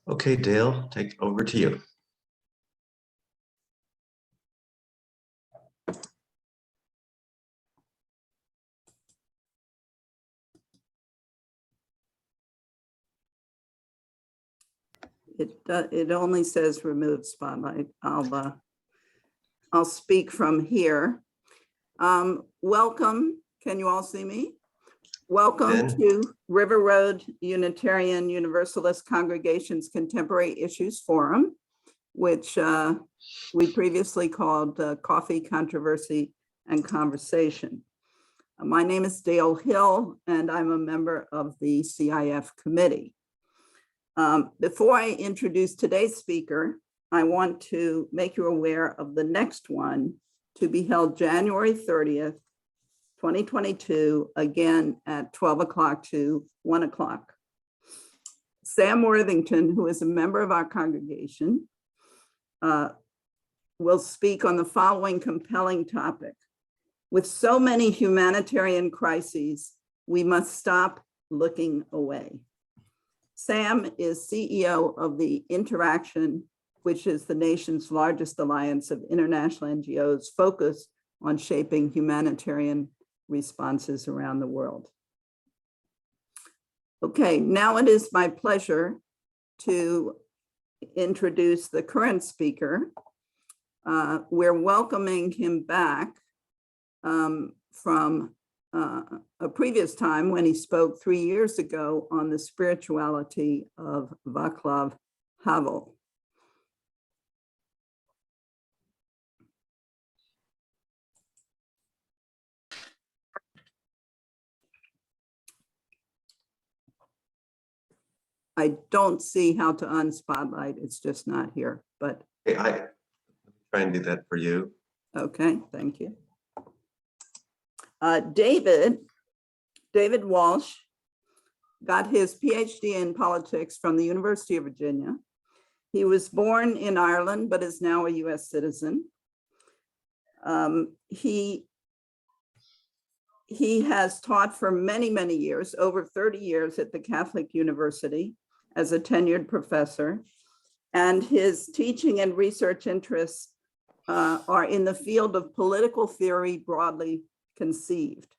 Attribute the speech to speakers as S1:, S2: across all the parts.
S1: Okay, Dale, take over to you.
S2: It only says remove spotlight. I'll speak from here. Welcome. Can you all see me? Welcome to River Road Unitarian Universalist Congregation's Contemporary Issues Forum, which we previously called Coffee, Controversy, and Conversation. My name is Dale Hill, and I'm a member of the CIF committee. Before I introduce today's speaker, I want to make you aware of the next one to be held January 30th, 2022, again at 12 o'clock to 1 o'clock. Sam Worthington, who is a member of our congregation, will speak on the following compelling topic. With so many humanitarian crises, we must stop looking away. Sam is CEO of the Interaction, which is the nation's largest alliance of international NGOs focused on shaping humanitarian responses around the world. Okay, now it is my pleasure to introduce the current speaker. We're welcoming him back from a previous time when he spoke 3 years ago on the spirituality of Václav Havel. I don't see how to unspotlight. It's just not here, but.
S1: Hey, let me try and do that for you.
S2: Okay, thank you. David Walsh got his PhD in politics from the University of Virginia. He was born in Ireland, but is now a US citizen. He has taught for many, many years, over 30 years at the Catholic University as a tenured professor. And his teaching and research interests are in the field of political theory broadly conceived,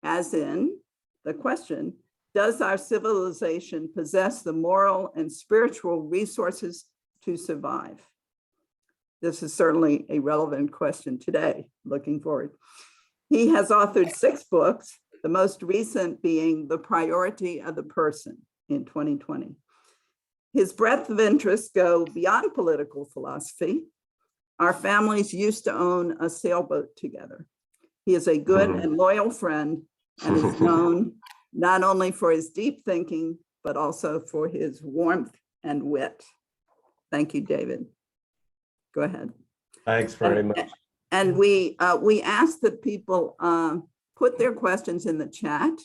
S2: as in the question, does our civilization possess the moral and spiritual resources to survive? This is certainly a relevant question today, looking forward. He has authored 6 books, the most recent being The Priority of the Person in 2020. His breadth of interests go beyond political philosophy. Our families used to own a sailboat together. He is a good and loyal friend and is known not only for his deep thinking, but also for his warmth and wit. Thank you, David. Go ahead.
S3: Thanks very much.
S2: And we ask that people put their questions in the chat.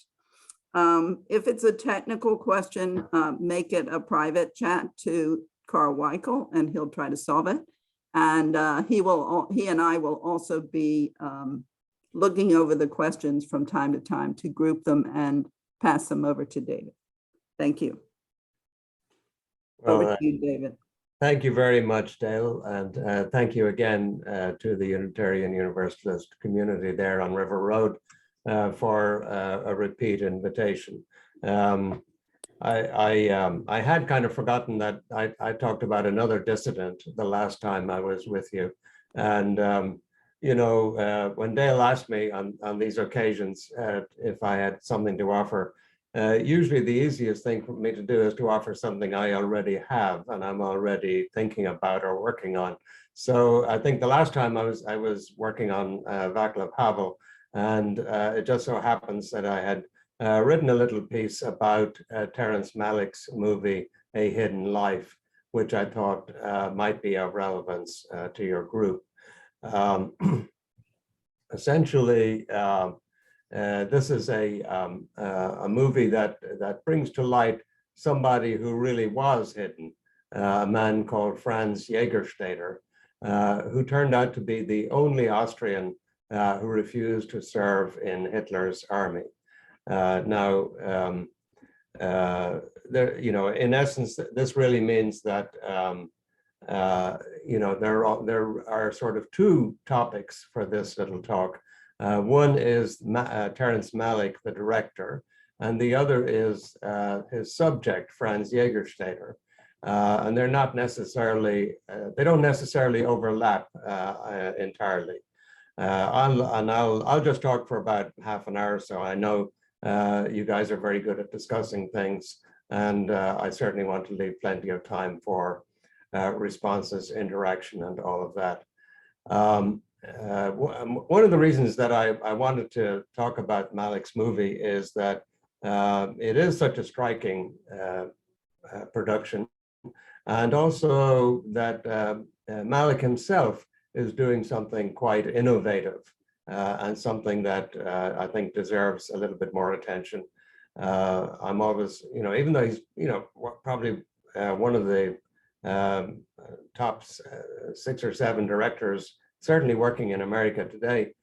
S2: If it's a technical question, make it a private chat to Carl Weichel and he'll try to solve it. And he and I will also be looking over the questions from time to time to group them and pass them over to David. Thank you. Over to you, David.
S3: Thank you very much, Dale, and thank you again to the Unitarian Universalist community there on River Road for a repeat invitation. I had kind of forgotten that I talked about another dissident the last time I was with you, and you know, when Dale asked me on these occasions if I had something to offer, usually the easiest thing for me to do is to offer something I already have and I'm already thinking about or working on. So I think the last time I was working on Václav Havel, and it just so happens that I had written a little piece about Terrence Malick's movie, A Hidden Life, which I thought might be of relevance to your group. Essentially, this is a movie that brings to light somebody who really was hidden, a man called Franz Jägerstätter, who turned out to be the only Austrian who refused to serve in Hitler's army. there, in essence, this really means that there are sort of two topics for this little talk. One is Terrence Malick, the director, and the other is his subject, Franz Jägerstätter. And they're not necessarily, they don't necessarily overlap entirely. I'll just talk for about half an hour or so. I know you guys are very good at discussing things, and I certainly want to leave plenty of time for responses, interaction, and all of that. One of the reasons that I wanted to talk about Malick's movie is that it is such a striking production, and also that Malick himself is doing something quite innovative and something that I think deserves a little bit more attention. I'm always, even though he's, probably one of the top 6 or 7 directors, certainly working in America today,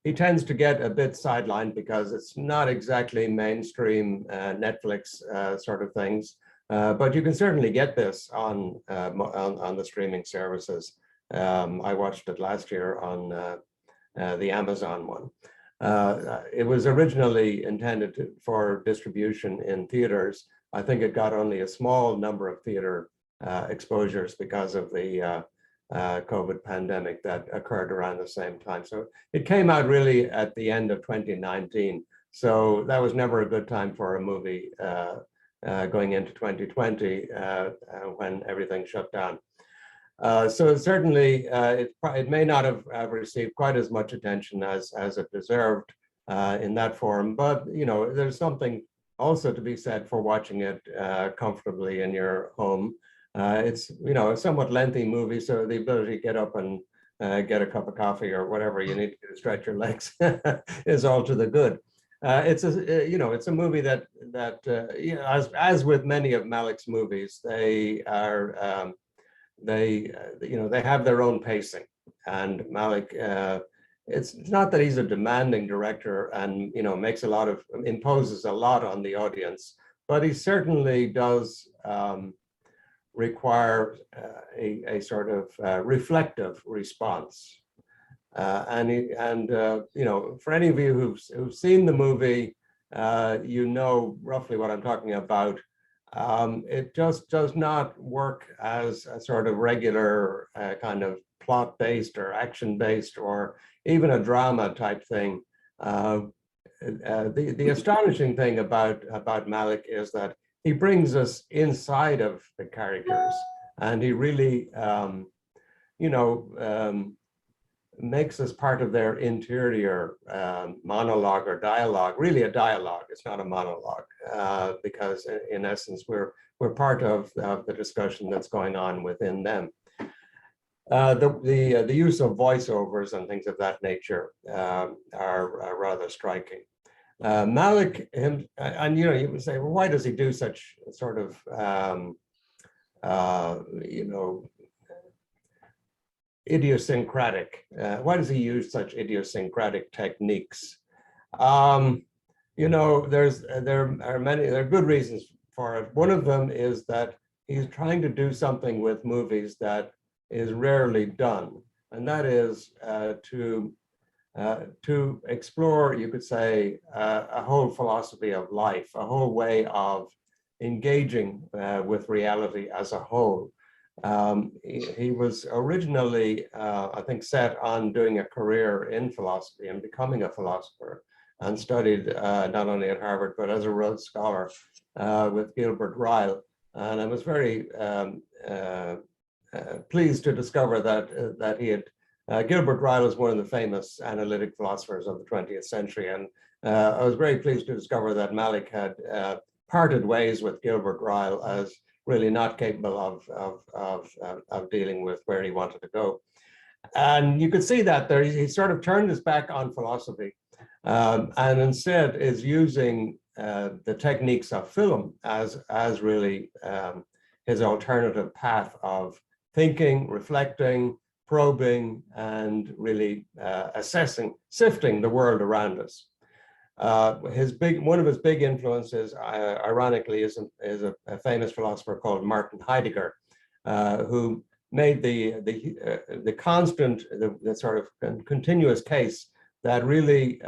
S3: he tends to get a bit sidelined because it's not exactly mainstream Netflix sort of things, but you can certainly get this on the streaming services. I watched it last year on the Amazon one. It was originally intended for distribution in theaters. I think it got only a small number of theater exposures because of the COVID pandemic that occurred around the same time. So it came out really at the end of 2019. So that was never a good time for a movie going into 2020 when everything shut down. So certainly it may not have received quite as much attention as it deserved in that form, but there's something also to be said for watching it comfortably in your home. It's a somewhat lengthy movie, so the ability to get up and get a cup of coffee or whatever you need to do to stretch your legs is all to the good. It's a movie that as with many of Malick's movies, they are they have their own pacing, and Malick, it's not that he's a demanding director and imposes a lot on the audience, but he certainly does require a sort of reflective response. For any of you who've seen the movie, you know roughly what I'm talking about. It just does not work as a sort of regular kind of plot-based or action-based or even a drama type thing. The astonishing thing about Malick is that he brings us inside of the characters, and he really, makes us part of their interior monologue or dialogue. Really, a dialogue. It's not a monologue because, in essence, we're part of the discussion that's going on within them. The use of voiceovers and things of that nature are rather striking. Malick, you would say, well, why does he do such sort of, idiosyncratic? Why does he use such idiosyncratic techniques? There are good reasons for it. One of them is that he's trying to do something with movies that is rarely done, and that is to explore, you could say, a whole philosophy of life, a whole way of engaging with reality as a whole. He was originally, I think, set on doing a career in philosophy and becoming a philosopher, and studied not only at Harvard, but as a Rhodes Scholar with Gilbert Ryle. And I was very pleased to discover that he had Gilbert Ryle is one of the famous analytic philosophers of the 20th century, and I was very pleased to discover that Malick had parted ways with Gilbert Ryle as really not capable of dealing with where he wanted to go. And you could see that there, he sort of turned his back on philosophy and instead is using the techniques of film as really his alternative path of thinking, reflecting, probing, and really assessing, sifting the world around us. One of his big influences, ironically, is a famous philosopher called Martin Heidegger, who made the constant, the sort of continuous case that really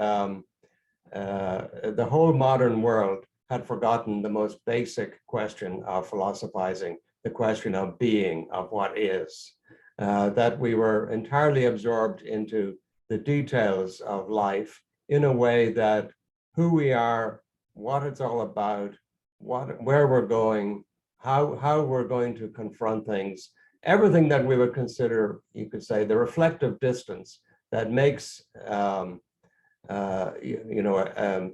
S3: the whole modern world had forgotten the most basic question of philosophizing, the question of being, of what is, that we were entirely absorbed into the details of life in a way that who we are, what it's all about, where we're going, how we're going to confront things, everything that we would consider, you could say, the reflective distance that makes an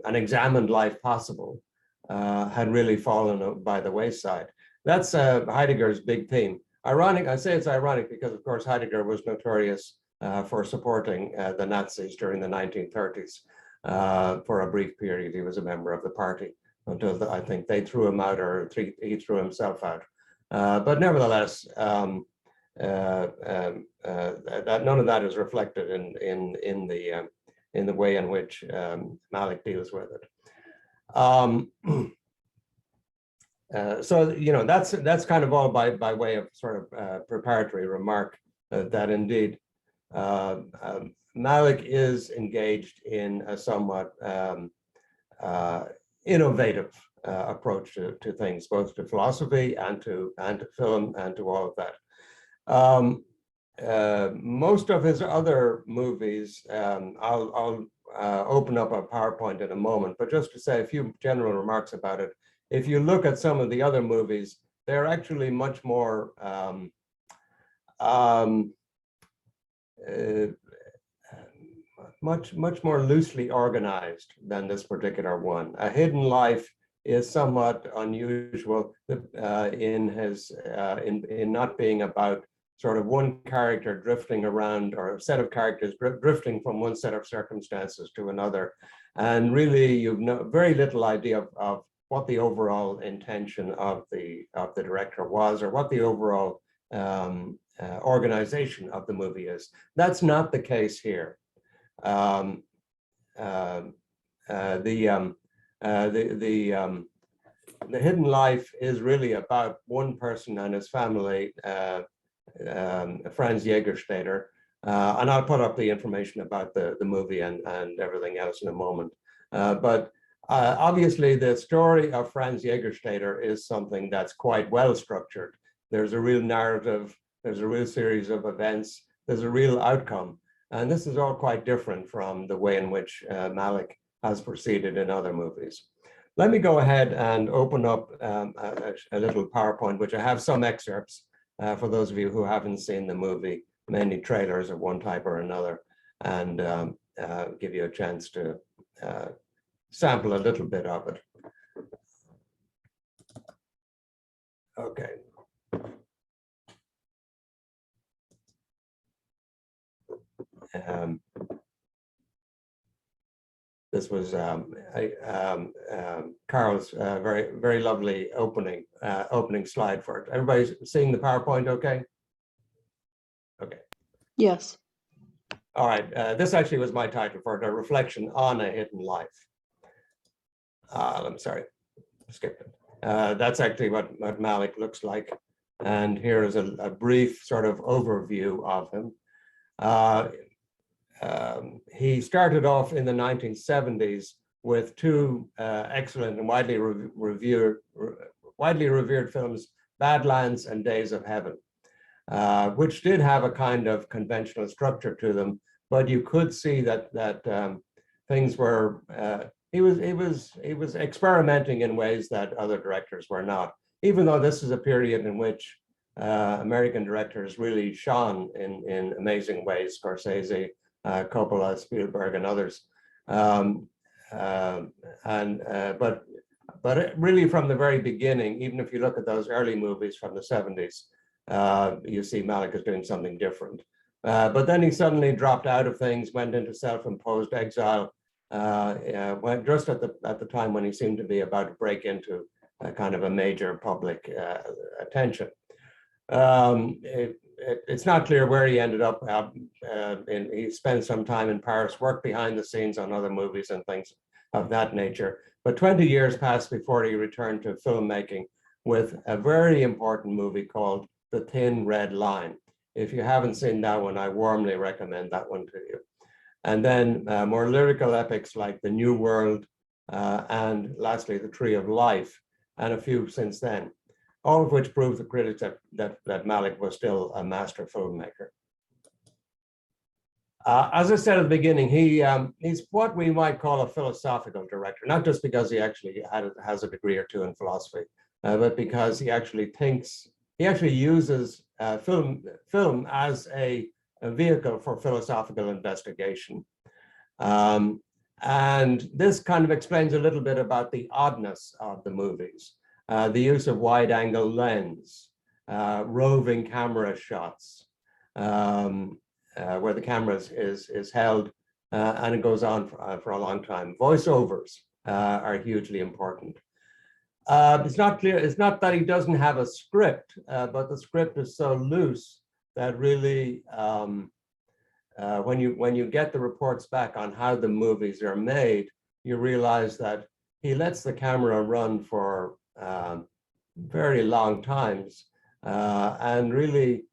S3: examined life possible, had really fallen by the wayside. That's Heidegger's big theme. I say it's ironic because, of course, Heidegger was notorious for supporting the Nazis during the 1930s. For a brief period, he was a member of the party until I think they threw him out, or he threw himself out. But nevertheless, that none of that is reflected in the way in which Malick deals with it. So that's kind of all by way of sort of preparatory remark that indeed Malick is engaged in a somewhat innovative approach to things, both to philosophy and to film and to all of that. Most of his other movies, I'll open up a PowerPoint in a moment, but just to say a few general remarks about it. If you look at some of the other movies, they're actually much more much more loosely organized than this particular one. A Hidden Life is somewhat unusual in not being about sort of one character drifting around, or a set of characters drifting from one set of circumstances to another, and really you've very little idea of what the overall intention of the director was, or what the overall organization of the movie is. That's not the case here. The Hidden Life is really about one person and his family, Franz Jägerstätter, and I'll put up the information about the movie and everything else in a moment. But obviously, the story of Franz Jägerstätter is something that's quite well structured. There's a real narrative, there's a real series of events, there's a real outcome. And this is all quite different from the way in which Malick has proceeded in other movies. Let me go ahead and open up a little PowerPoint, which I have some excerpts for those of you who haven't seen the movie, mainly trailers of one type or another, and give you a chance to sample a little bit of it. Okay. This was Carl's very lovely opening slide for it. Everybody's seeing the PowerPoint okay? Okay.
S4: Yes.
S3: All right. This actually was my title for it, A Reflection on a Hidden Life. I'm sorry, skipped it. That's actually what Malick looks like. And here is a brief sort of overview of him. He started off in the 1970s with two excellent and widely revered films, Badlands and Days of Heaven, which did have a kind of conventional structure to them, but you could see that things were, he was experimenting in ways that other directors were not, even though this is a period in which American directors really shone in amazing ways, Scorsese, Coppola, Spielberg, and others. But really from the very beginning, even if you look at those early movies from the 70s, you see Malick is doing something different. But then he suddenly dropped out of things, went into self-imposed exile, went just at the time when he seemed to be about to break into a kind of a major public attention. It's not clear where he ended up. He spent some time in Paris, worked behind the scenes on other movies and things, of that nature. But 20 years passed before he returned to filmmaking with a very important movie called The Thin Red Line. If you haven't seen that one, I warmly recommend that one to you. And then more lyrical epics like The New World, and lastly, The Tree of Life, and a few since then, all of which prove the critics that Malick was still a master filmmaker. As I said at the beginning, he's what we might call a philosophical director, not just because he actually has a degree or two in philosophy, but because he actually uses film as a vehicle for philosophical investigation. And this kind of explains a little bit about the oddness of the movies, the use of wide angle lens, roving camera shots, where the camera is held and it goes on for a long time. Voiceovers are hugely important. It's not clear, it's not that he doesn't have a script, but the script is so loose that really, when you get the reports back on how the movies are made, you realize that he lets the camera run for very long times, and really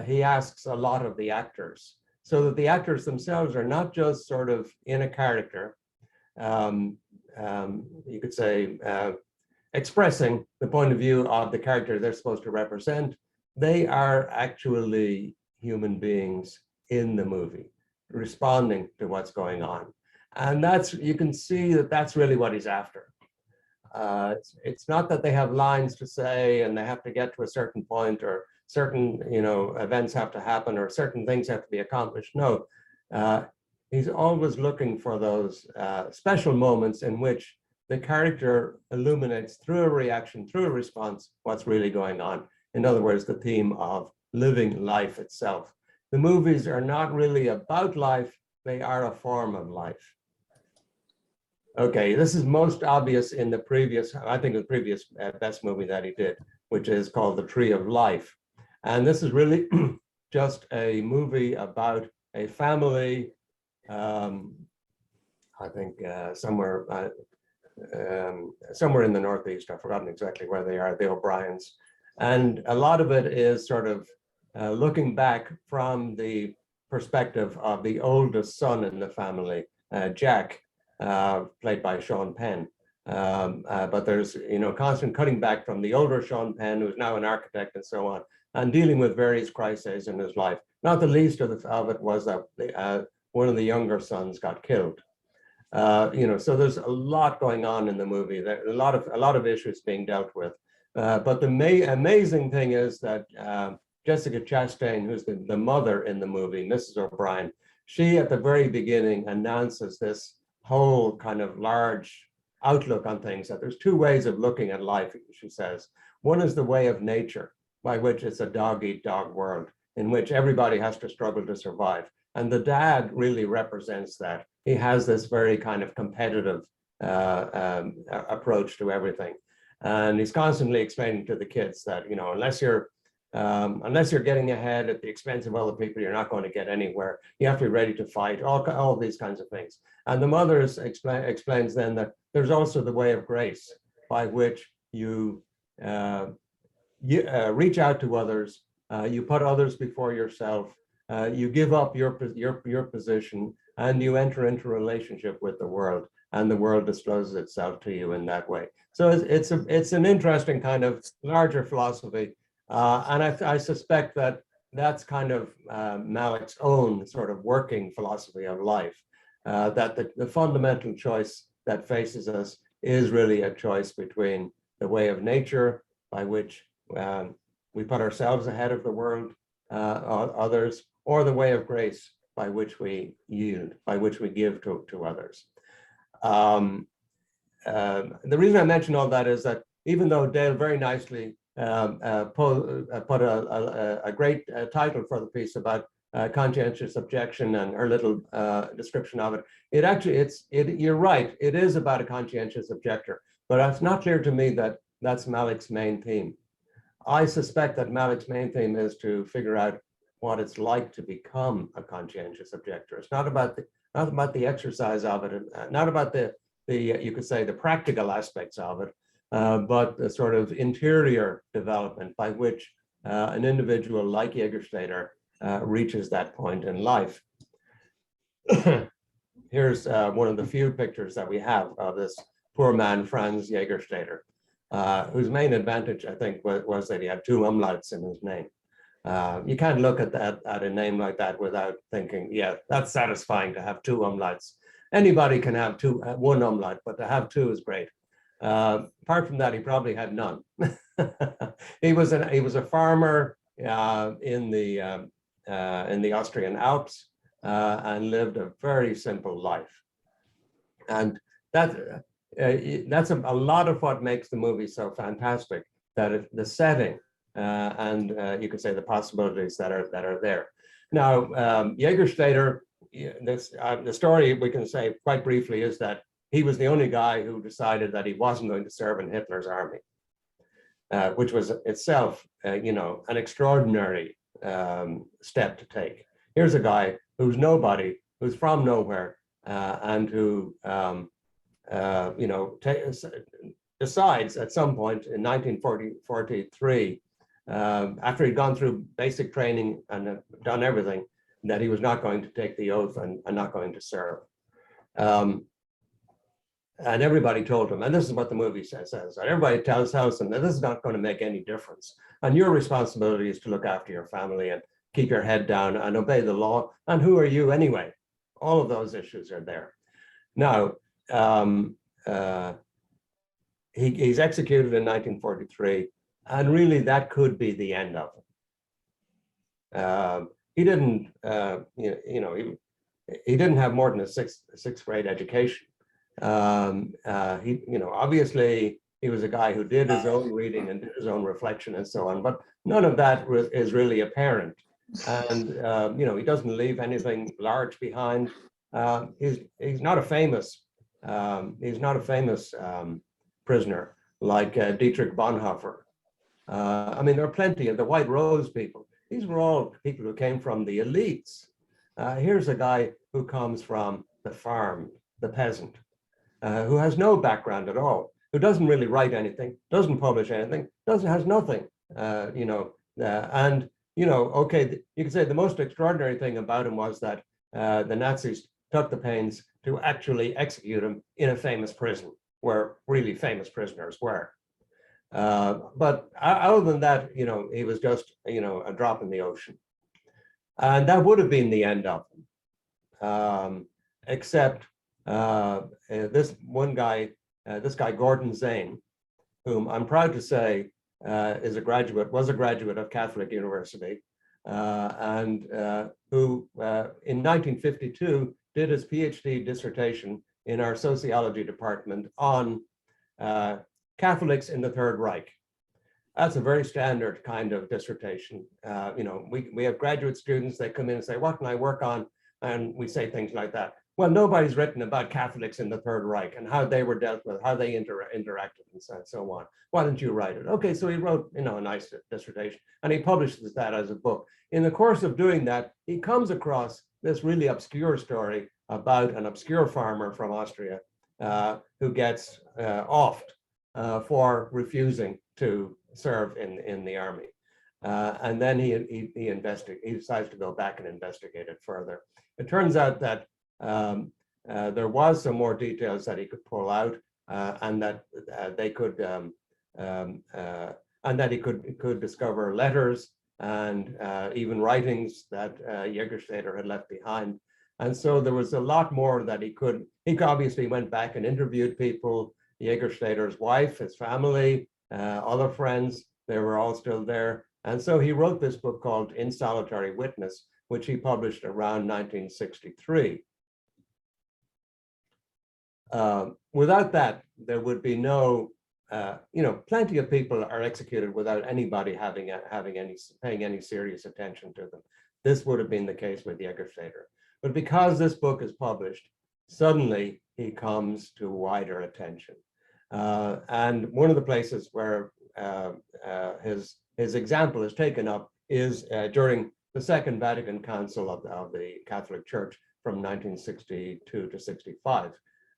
S3: he asks a lot of the actors, so that the actors themselves are not just sort of in a character, you could say, expressing the point of view of the character they're supposed to represent. They are actually human beings in the movie, responding to what's going on. And you can see that that's really what he's after. It's not that they have lines to say and they have to get to a certain point, or certain events have to happen, or certain things have to be accomplished. No, he's always looking for those special moments in which the character illuminates through a reaction, through a response, what's really going on. In other words, the theme of living life itself. The movies are not really about life, they are a form of life. Okay, this is most obvious in the previous, I think the previous best movie that he did, which is called The Tree of Life. And this is really just a movie about a family, I think somewhere in the Northeast, I've forgotten exactly where they are, the O'Briens. And a lot of it is sort of looking back from the perspective of the oldest son in the family, Jack, played by Sean Penn. But there's constant cutting back from the older Sean Penn, who's now an architect and so on, and dealing with various crises in his life. Not the least of it was that one of the younger sons got killed. So there's a lot going on in the movie. There are a lot of issues being dealt with. But the amazing thing is that Jessica Chastain, who's the mother in the movie, Mrs. O'Brien, she at the very beginning announces this whole kind of large outlook on things, that there's two ways of looking at life, she says. One is the way of nature, by which it's a dog-eat-dog world, in which everybody has to struggle to survive. And the dad really represents that. He has this very kind of competitive approach to everything. And he's constantly explaining to the kids that, unless you're getting ahead at the expense of other people, you're not going to get anywhere. You have to be ready to fight, all these kinds of things. And the mother explains then that there's also the way of grace, by which you reach out to others, you put others before yourself, you give up your position, and you enter into a relationship with the world, and the world discloses itself to you in that way. So it's an interesting kind of larger philosophy, and I suspect that that's kind of Malick's own sort of working philosophy of life, that the fundamental choice that faces us is really a choice between the way of nature, by which we put ourselves ahead of the world, others, or the way of grace, by which we yield, by which we give to others. The reason I mention all that is that even though Dale very nicely put a great title for the piece about conscientious objection and her little description of it, you're right, it is about a conscientious objector, but it's not clear to me that that's Malick's main theme. I suspect that Malick's main theme is to figure out what it's like to become a conscientious objector. It's not about the exercise of it, not about the you could say the practical aspects of it, but the sort of interior development by which an individual like Jägerstätter reaches that point in life. Here's one of the few pictures that we have of this poor man, Franz Jägerstätter, whose main advantage, I think, was that he had two umlauts in his name. You can't look at a name like that without thinking, yeah, that's satisfying to have two umlauts. Anybody can have one umlaut, but to have two is great. Apart from that, he probably had none. He was a farmer in the Austrian Alps and lived a very simple life. And that's a lot of what makes the movie so fantastic. That the setting and you could say the possibilities that are there. Now, Jägerstätter, the story we can say quite briefly is that he was the only guy who decided that he wasn't going to serve in Hitler's army, which was itself, an extraordinary step to take. Here's a guy who's nobody, who's from nowhere, and who, decides at some point in 1943, after he'd gone through basic training and done everything, that he was not going to take the oath and not going to serve. And everybody told him, and this is what the movie says, everybody tells him that this is not going to make any difference. And your responsibility is to look after your family and keep your head down and obey the law. And who are you anyway? All of those issues are there. Now, he's executed in 1943, and really that could be the end of him. He didn't, he didn't have more than a sixth grade education. Obviously he was a guy who did his own reading and did his own reflection and so on, but none of that is really apparent. And he doesn't leave anything large behind. He's not a famous prisoner like Dietrich Bonhoeffer. There are plenty of the White Rose people. These were all people who came from the elites. Here's a guy who comes from the farm, the peasant, who has no background at all, who doesn't really write anything, doesn't publish anything, has nothing, okay, you could say the most extraordinary thing about him was that the Nazis took the pains to actually execute him in a famous prison where really famous prisoners were. But other than that, he was just, a drop in the ocean. And that would have been the end of him, except this one guy, Gordon Zane, whom I'm proud to say was a graduate of Catholic University, and who in 1952 did his PhD dissertation in our sociology department on Catholics in the Third Reich. That's a very standard kind of dissertation. We have graduate students, they come in and say, what can I work on? And we say things like that. Well, nobody's written about Catholics in the Third Reich and how they were dealt with, how they interacted and so on. Why don't you write it? Okay, so he wrote, a nice dissertation, and he publishes that as a book. In the course of doing that, he comes across this really obscure story about an obscure farmer from Austria who gets offed for refusing to serve in the army. And then he decides to go back and investigate it further. It turns out that there was some more details that he could pull out, and that they could, and that he could discover letters and even writings that Jägerstätter had left behind. And so there was a lot more that he obviously went back and interviewed people, Jägerstätter's wife, his family, other friends, they were all still there. And so he wrote this book called In Solitary Witness, which he published around 1963. Without that, there would be no, plenty of people are executed without anybody paying any serious attention to them. This would have been the case with Jägerstätter. But because this book is published, suddenly he comes to wider attention. And one of the places where his example is taken up is during the Second Vatican Council of the Catholic Church from 1962 to 65.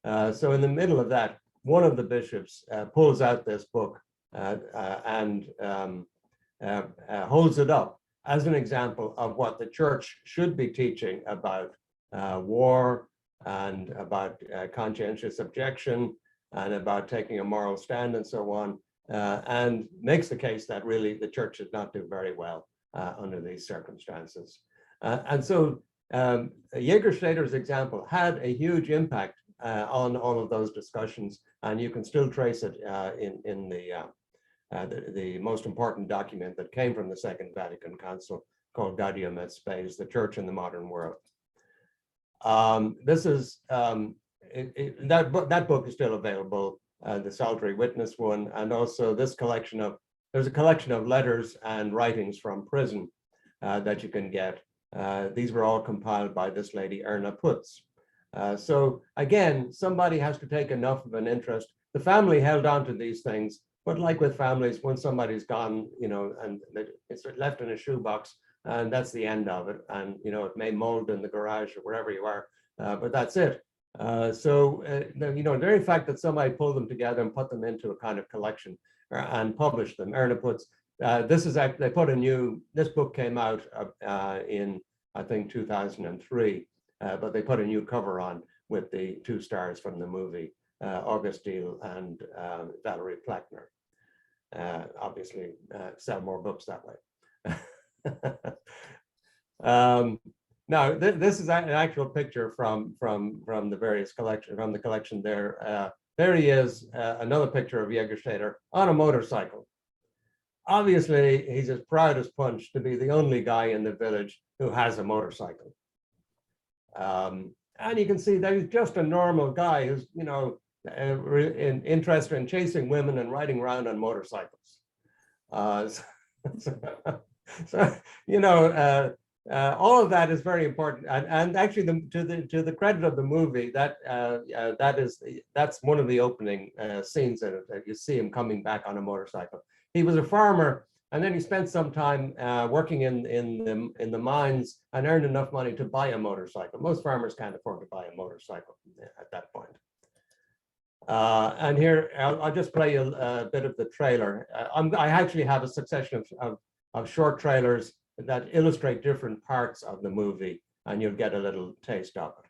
S3: So in the middle of that, one of the bishops pulls out this book and holds it up as an example of what the church should be teaching about war and about conscientious objection and about taking a moral stand and so on, and makes the case that really the church did not do very well under these circumstances. And so Jägerstätter's example had a huge impact on all of those discussions, and you can still trace it in the most important document that came from the Second Vatican Council called Gaudium et Spes, the Church in the Modern World. This is that book is still available, the Solitary Witness one, and also this collection of, there's a collection of letters and writings from prison that you can get. These were all compiled by this lady, Erna Putz. So again, somebody has to take enough of an interest. The family held on to these things, but like with families, when somebody's gone, you know, and it's left in a shoebox, and that's the end of it. And, you know, it may mold in the garage or wherever you are, but that's it. So, you know, the very fact that somebody pulled them together and put them into a kind of collection and published them. Erna Putz, this is actually, they put a new, this book came out in, I think, 2003, but they put a new cover on with the two stars from the movie, August Diehl and Valerie Plackner. Obviously, sell more books that way. Now, this is an actual picture from the various collection, from the collection there. There he is, another picture of Jägerstätter on a motorcycle. Obviously, he's as proud as punch to be the only guy in the village who has a motorcycle. And you can see that he's just a normal guy who's, you know, interested in chasing women and riding around on motorcycles. So, you know, all of that is very important, and actually, to the credit of the movie, that's one of the opening scenes in it. That you see him coming back on a motorcycle. He was a farmer, and then he spent some time working in the mines and earned enough money to buy a motorcycle. Most farmers can't afford to buy a motorcycle at that point. And here I'll just play a bit of the trailer. I actually have a succession of short trailers that illustrate different parts of the movie, and you'll get a little taste of it.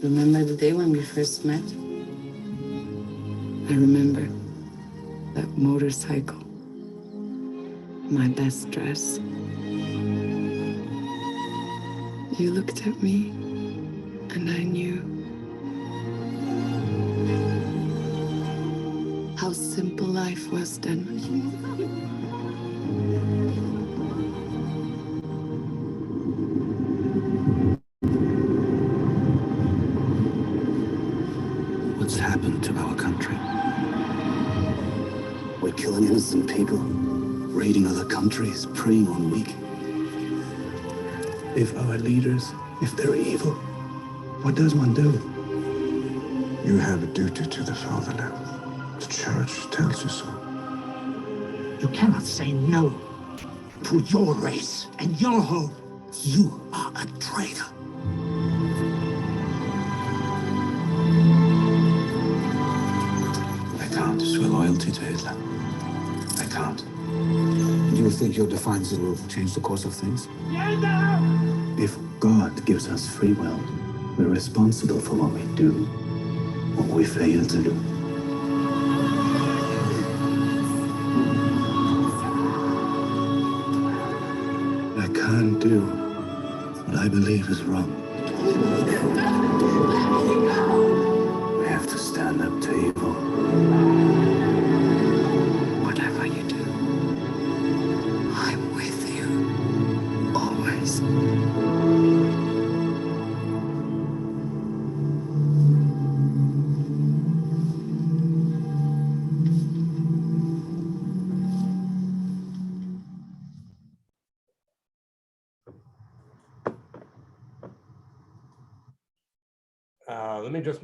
S4: Remember the day when we first met? I remember that motorcycle, my best dress. You looked at me, and I knew how simple life was then.
S5: What's happened to our country? We're killing innocent people, raiding other countries, preying on weak. If our leaders, if they're evil, what does one do?
S6: You have a duty to the fatherland. The church tells you so.
S5: You cannot say no to your race and your home. You are a traitor. I can't swear loyalty to Hitler. I can't. Do you think your defiance will change the course of things? If God gives us free will, we're responsible for what we do, what we fail to do. I can't do what I believe is wrong. We have to stand up to evil.
S4: Whatever you do, I'm with you, always.
S3: let me just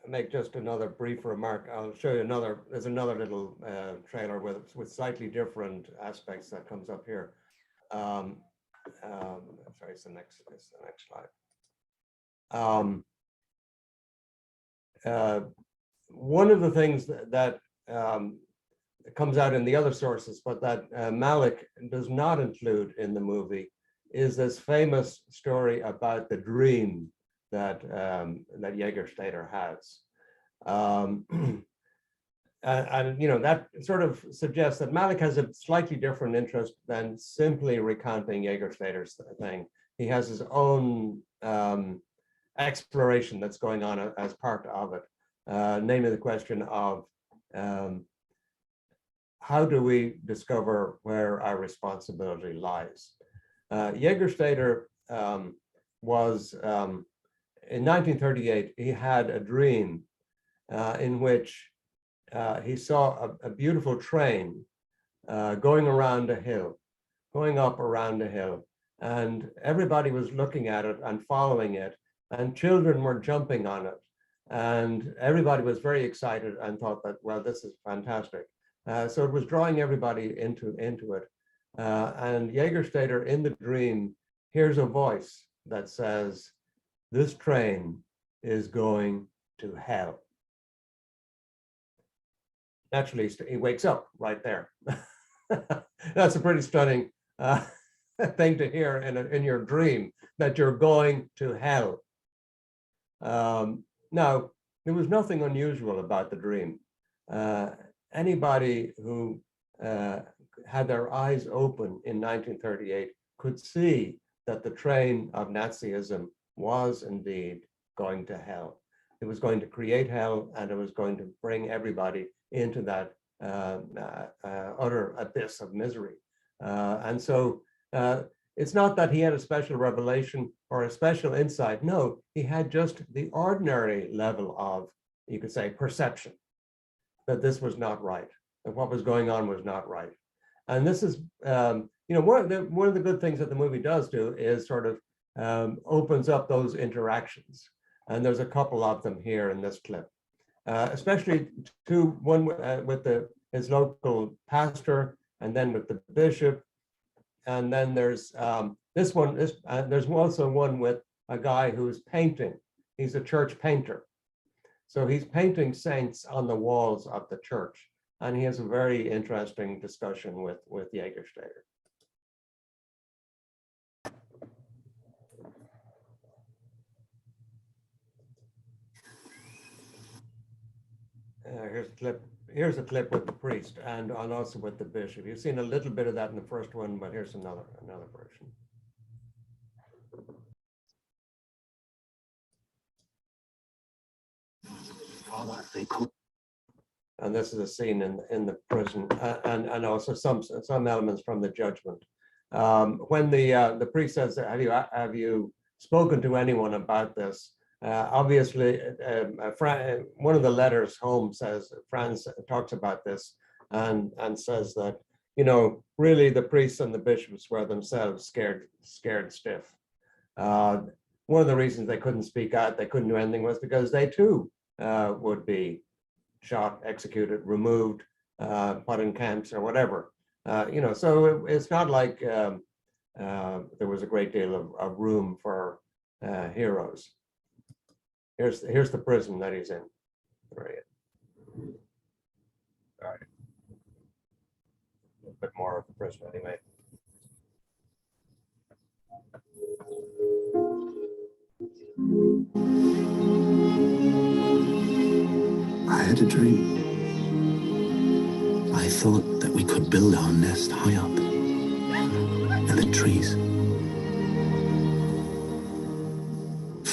S3: make just another brief remark. I'll show you there's another little trailer with slightly different aspects that comes up here. Sorry, it's the next slide. One of the things that comes out in the other sources, but that Malick does not include in the movie, is this famous story about the dream that that Jägerstätter has. And you know, that sort of suggests that Malick has a slightly different interest than simply recounting Jägerstätter's thing. He has his own exploration that's going on as part of it, namely the question of how do we discover where our responsibility lies. Jägerstätter was, in 1938, he had a dream in which he saw a beautiful train going around a hill, going up around a hill, and everybody was looking at it and following it, and children were jumping on it, and everybody was very excited and thought that, well, this is fantastic. So it was drawing everybody into it. And Jägerstätter in the dream hears a voice that says, "This train is going to hell." Naturally, he wakes up right there. That's a pretty stunning thing to hear in your dream, that you're going to hell. Now, there was nothing unusual about the dream. Anybody who had their eyes open in 1938 could see that the train of Nazism was indeed going to hell. It was going to create hell, and it was going to bring everybody into that utter abyss of misery. And so it's not that he had a special revelation or a special insight. No, he had just the ordinary level of, you could say, perception that this was not right, that what was going on was not right. And this is, you know, one of the good things that the movie does do is sort of opens up those interactions. And there's a couple of them here in this clip, especially one with his local pastor, and then with the bishop. And then there's this one, there's also one with a guy who's painting. He's a church painter. So he's painting saints on the walls of the church. And he has a very interesting discussion with Jägerstätter. Here's a clip with the priest and also with the bishop. You've seen a little bit of that in the first one, but here's another version. And this is a scene in the prison, and also some elements from the judgment. When the priest says, "Have you spoken to anyone about this?" Obviously, one of the letters home says, Franz talks about this and says that, you know, really the priests and the bishops were themselves scared stiff. One of the reasons they couldn't speak out, they couldn't do anything, was because they too would be shot, executed, removed, put in camps or whatever. You know, so it's not like there was a great deal of room for heroes. Here's the prison that he's in. Right. All right. A little bit more of the prison anyway.
S5: I had a dream. I thought that we could build our nest high up in the trees.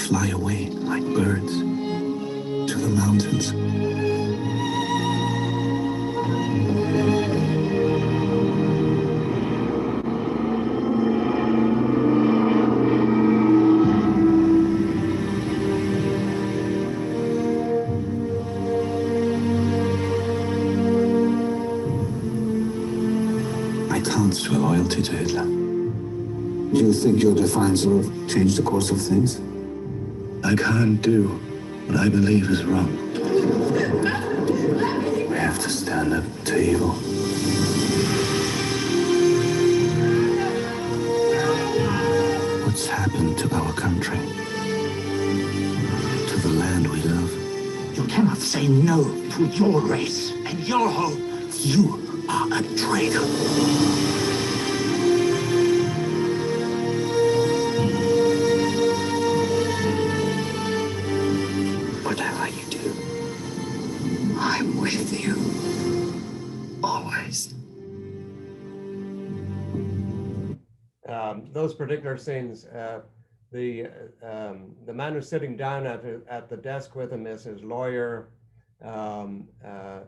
S5: Fly away like birds to the mountains. I can't swear loyalty to Hitler. You think your defiance will change the course of things? I can't do what I believe is wrong. We have to stand up to evil. What's happened to our country? To the land we love?
S7: You cannot say no to your race and your home.
S5: You are a traitor.
S7: Whatever you do, I'm with you. Always.
S3: Those particular scenes, the man who's sitting down at the desk with him is his lawyer. The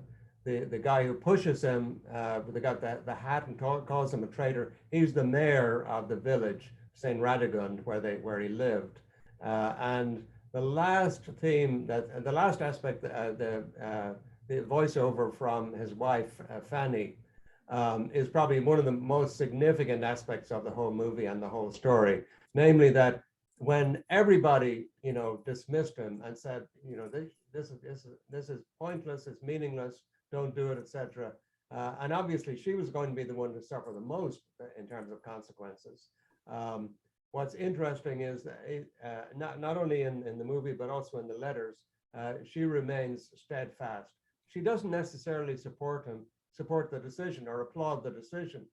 S3: guy who pushes him, the hat and calls him a traitor. He's the mayor of the village, St. Radegund, where he lived. And the last theme, the last aspect, the voiceover from his wife Fanny, is probably one of the most significant aspects of the whole movie and the whole story. Namely, that when everybody, dismissed him and said, this is pointless, it's meaningless, don't do it, etc. And obviously, she was going to be the one to suffer the most in terms of consequences. What's interesting is that not only in the movie, but also in the letters, she remains steadfast. She doesn't necessarily support the decision or applaud the decision,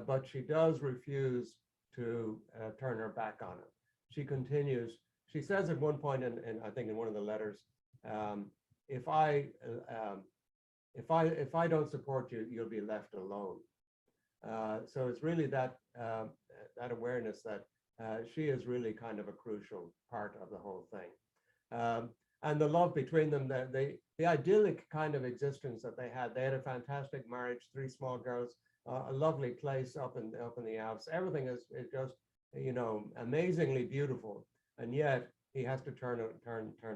S3: but she does refuse to turn her back on it. She continues. She says at one point, I think in one of the letters, if I don't support you, you'll be left alone. So it's really that awareness that she is really kind of a crucial part of the whole thing. And the love between them, the idyllic kind of existence that they had a fantastic marriage, 3 small girls, a lovely place up in the Alps. Everything is just, amazingly beautiful. And yet he has to turn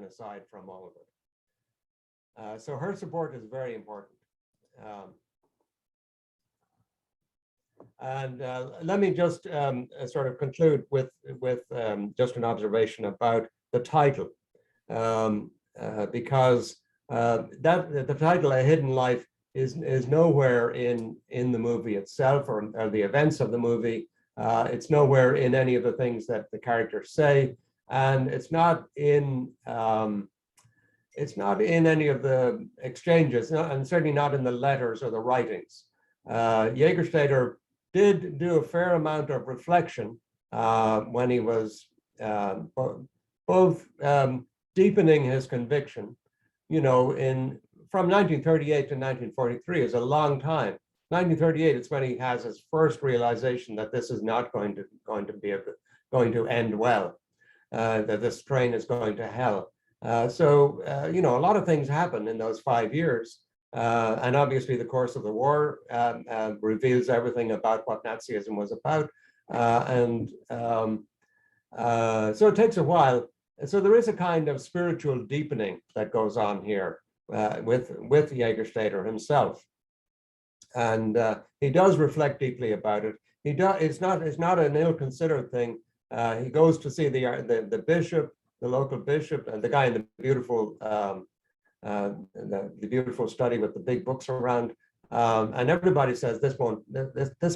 S3: aside from all of it. So her support is very important. And let me just sort of conclude with just an observation about the title, because the title "A Hidden Life" is nowhere in the movie itself or the events of the movie. It's nowhere in any of the things that the characters say, and it's not in any of the exchanges, and certainly not in the letters or the writings. Jägerstätter did do a fair amount of reflection when he was both deepening his conviction, from 1938 to 1943 is a long time. 1938 is when he has his first realization that this is not going to end well, that this train is going to hell. So a lot of things happen in those 5 years. And obviously the course of the war reveals everything about what Nazism was about. So it takes a while. And so there is a kind of spiritual deepening that goes on here with Jägerstätter himself. And he does reflect deeply about it. It's not an ill-considered thing. He goes to see the bishop, the local bishop, and the guy in the beautiful study with the big books around, and everybody says this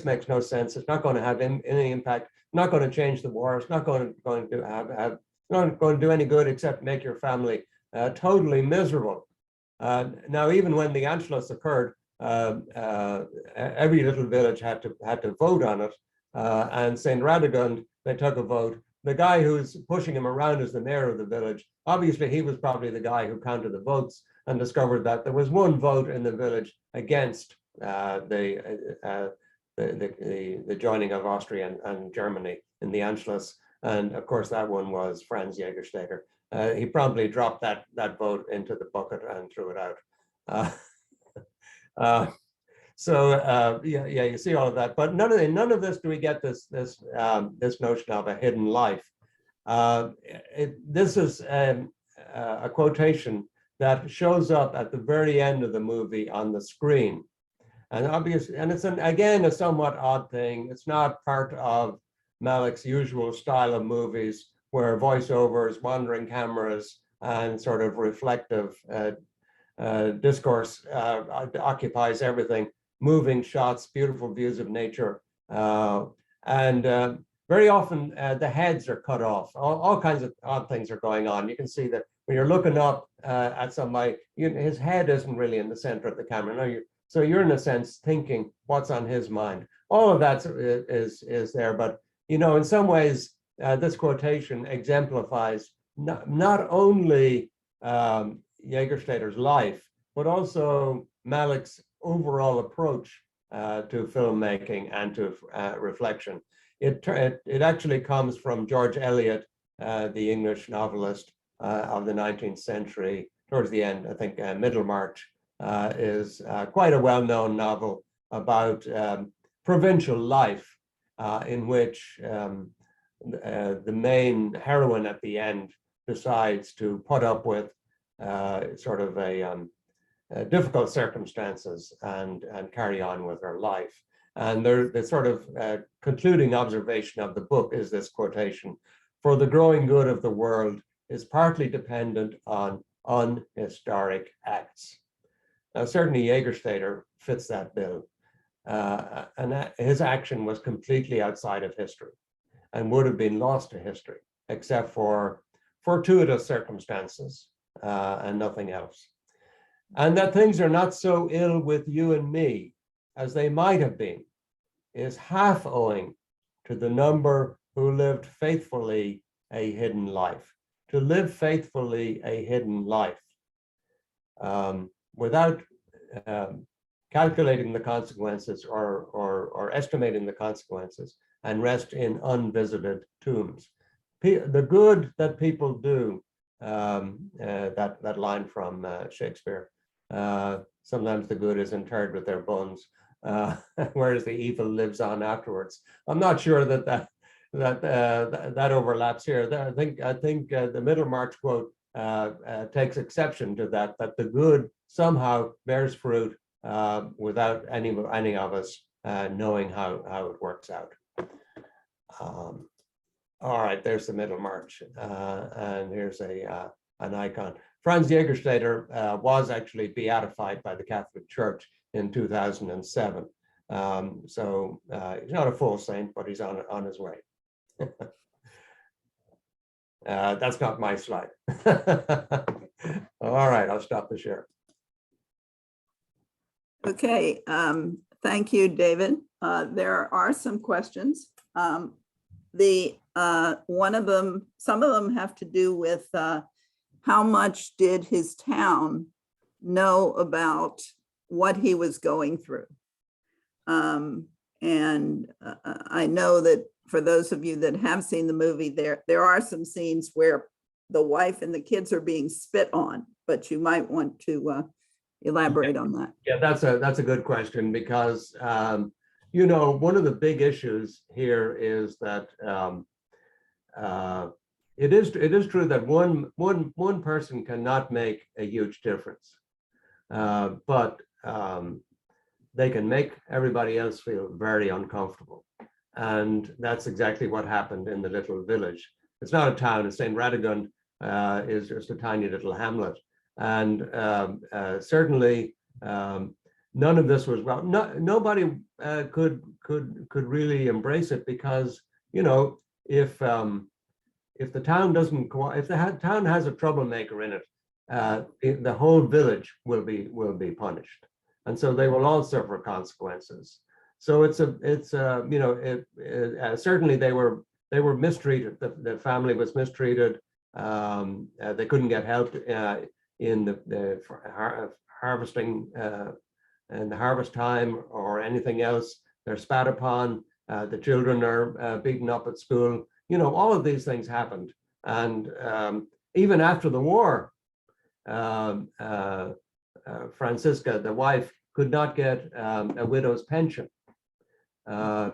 S3: makes no sense. It's not going to have any impact. Not going to change the war. It's not going to do any good except make your family totally miserable. Now, even when the Anschluss occurred, every little village had to vote on it, and St. Radegund, they took a vote. The guy who's pushing him around is the mayor of the village. Obviously, he was probably the guy who counted the votes and discovered that there was one vote in the village against the joining of Austria and Germany in the Anschluss. And of course, that one was Franz Jägerstätter. He promptly dropped that vote into the bucket and threw it out. You see all of that, but none of this do we get this notion of a hidden life. This is a quotation that shows up at the very end of the movie on the screen, and obviously, and it's again a somewhat odd thing. It's not part of Malick's usual style of movies where voiceovers, wandering cameras, and sort of reflective discourse occupies everything, moving shots, beautiful views of nature. And very often the heads are cut off. All kinds of odd things are going on. You can see that when you're looking up at somebody, his head isn't really in the center of the camera. No, so you're in a sense thinking what's on his mind. All of that is there, but in some ways, this quotation exemplifies not only Jägerstätter's life, but also Malick's overall approach to filmmaking and to reflection. It actually comes from George Eliot, the English novelist of the 19th century. Towards the end, I think Middlemarch is quite a well-known novel about provincial life, in which the main heroine at the end decides to put up with sort of difficult circumstances and carry on with her life. And the sort of concluding observation of the book is this quotation: "For the growing good of the world is partly dependent on unhistoric acts." Now, certainly Jägerstätter fits that bill. And his action was completely outside of history and would have been lost to history, except for fortuitous circumstances and nothing else. And that things are not so ill with you and me as they might have been is half owing to the number who lived faithfully a hidden life. To live faithfully a hidden life without calculating the consequences or estimating the consequences, and rest in unvisited tombs. The good that people do, that line from Shakespeare, sometimes the good is interred with their bones, whereas the evil lives on afterwards. I'm not sure that overlaps here. I think the Middlemarch quote takes exception to that the good somehow bears fruit without any of us knowing how it works out. All right, there's the Middlemarch, and here's an icon. Franz Jägerstätter was actually beatified by the Catholic Church in 2007. So he's not a full saint, but he's on his way. That's not my slide. All right, I'll stop the share.
S2: Okay, thank you, David. There are some questions. Some of them have to do with how much did his town know about what he was going through. And I know that for those of you that have seen the movie, there are some scenes where the wife and the kids are being spit on, but you might want to elaborate on that.
S3: Yeah, that's a good question, because one of the big issues here is that it is true that one person cannot make a huge difference, but they can make everybody else feel very uncomfortable. And that's exactly what happened in the little village. It's not a town. It's St. Radegund is just a tiny little hamlet. And certainly none of this was, well, nobody could really embrace it, because, if the town doesn't, if the town has a troublemaker in it, the whole village will be punished. And so they will all suffer consequences. So certainly they were mistreated. The family was mistreated. They couldn't get help in the harvesting and the harvest time or anything else. They're spat upon. The children are beaten up at school. All of these things happened. And even after the war, Franziska, the wife, could not get a widow's pension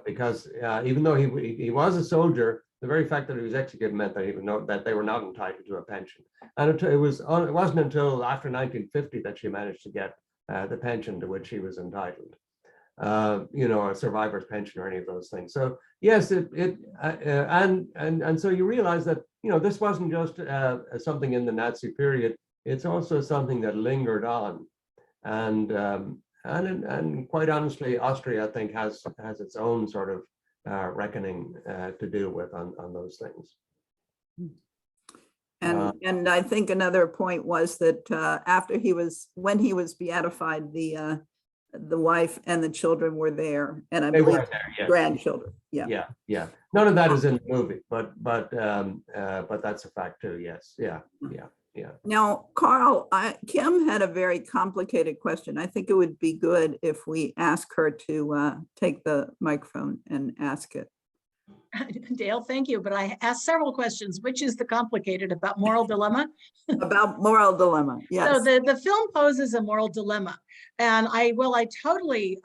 S3: because even though he was a soldier, the very fact that he was executed meant that they were not entitled to a pension. And it wasn't until after 1950 that she managed to get the pension to which she was entitled. a survivor's pension or any of those things. So yes, and so you realize that this wasn't just something in the Nazi period. It's also something that lingered on, and quite honestly, Austria, I think, has its own sort of reckoning to deal with on those things.
S2: And I think another point was that when he was beatified, the wife and the children were there, and I believe grandchildren. Yeah.
S3: None of that is in the movie, but that's a fact too. Yes. Yeah.
S2: Now, Carl, Kim had a very complicated question. I think it would be good if we ask her to take the microphone and ask it.
S8: Dale, thank you. But I asked several questions. Which is the complicated about moral dilemma?
S2: About moral dilemma, yes.
S8: So the film poses a moral dilemma. And I totally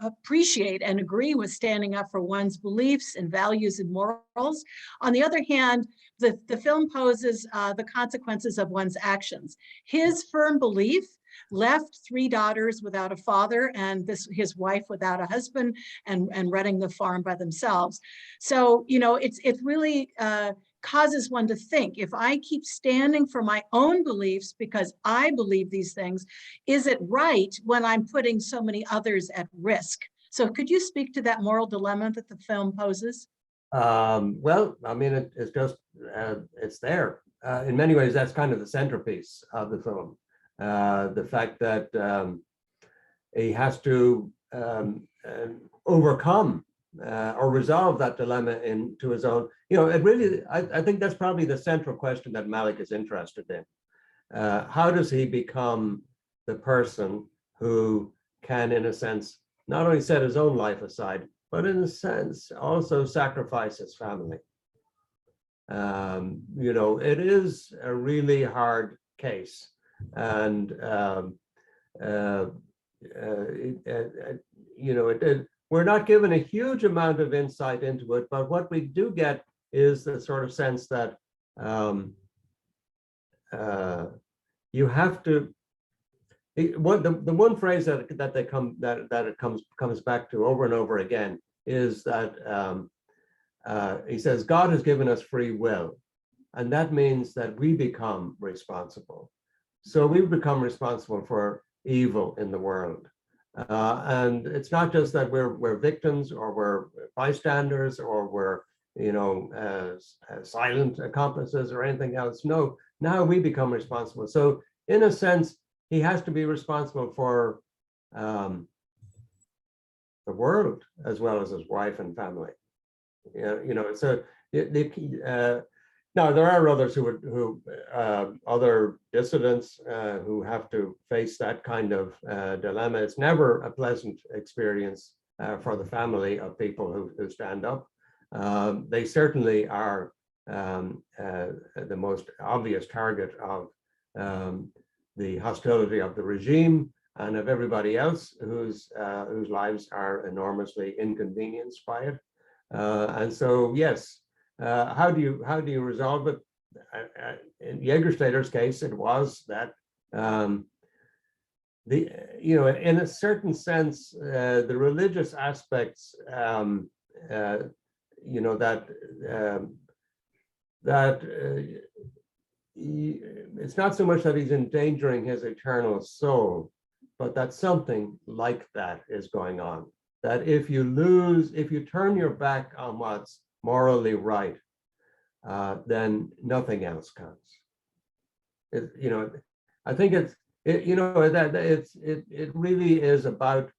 S8: appreciate and agree with standing up for one's beliefs and values and morals. On the other hand, the film poses the consequences of one's actions. His firm belief left 3 daughters without a father and his wife without a husband and running the farm by themselves. So, it really causes one to think, if I keep standing for my own beliefs because I believe these things, is it right when I'm putting so many others at risk? So could you speak to that moral dilemma that the film poses?
S3: Well, I mean, it's just, it's there. In many ways, that's kind of the centerpiece of the film. The fact that he has to overcome or resolve that dilemma into his own, it really, I think that's probably the central question that Malick is interested in. How does he become the person who can, in a sense, not only set his own life aside, but in a sense, also sacrifice his family? It is a really hard case. And we're not given a huge amount of insight into it, but what we do get is the sort of sense that you have to. The one phrase that it comes back to over and over again is that he says, God has given us free will, and that means that we become responsible. So we become responsible for evil in the world. And it's not just that we're victims or we're bystanders or we're silent accomplices or anything else. No, now we become responsible. So in a sense, he has to be responsible for the world as well as his wife and family. So now there are others other dissidents who have to face that kind of dilemma. It's never a pleasant experience for the family of people who stand up. They certainly are the most obvious target of the hostility of the regime and of everybody else whose lives are enormously inconvenienced by it. And so, yes. How do you resolve it? In Jägerstätter's case, it was that in a certain sense, the religious aspects, it's not so much that he's endangering his eternal soul, but that something like that is going on. That if you turn your back on what's morally right, then nothing else counts. I think it really is about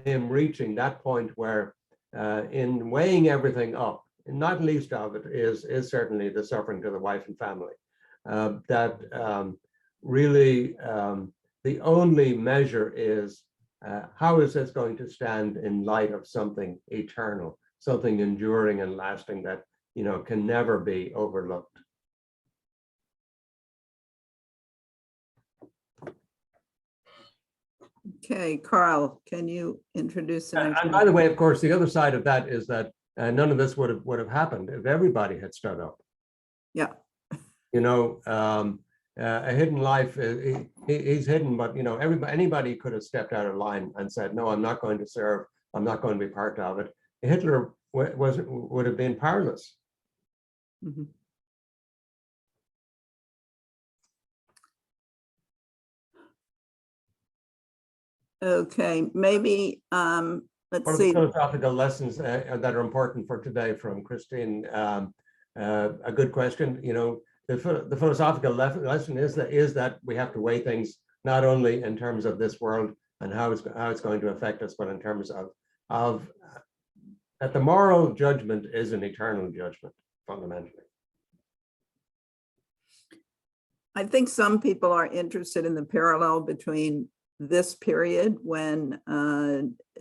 S3: him reaching that point where, in weighing everything up, and not least of it is certainly the suffering to the wife and family. That really the only measure is how is this going to stand in light of something eternal, something enduring and lasting that can never be overlooked.
S2: Okay, Carl, can you introduce the next
S3: and by the way, of course, the other side of that is that none of this would have happened if everybody had stood up.
S2: Yeah.
S3: a hidden life. He's hidden, but you know, anybody could have stepped out of line and said, "No, I'm not going to serve. I'm not going to be part of it." Hitler would have been powerless.
S2: Mhm. Okay, maybe let's
S3: What are the
S2: see.
S3: philosophical lessons that are important for today from Christine? A good question. You know, the philosophical lesson is that we have to weigh things not only in terms of this world and how it's going to affect us, but in terms of that the moral judgment is an eternal judgment, fundamentally.
S2: I think some people are interested in the parallel between this period when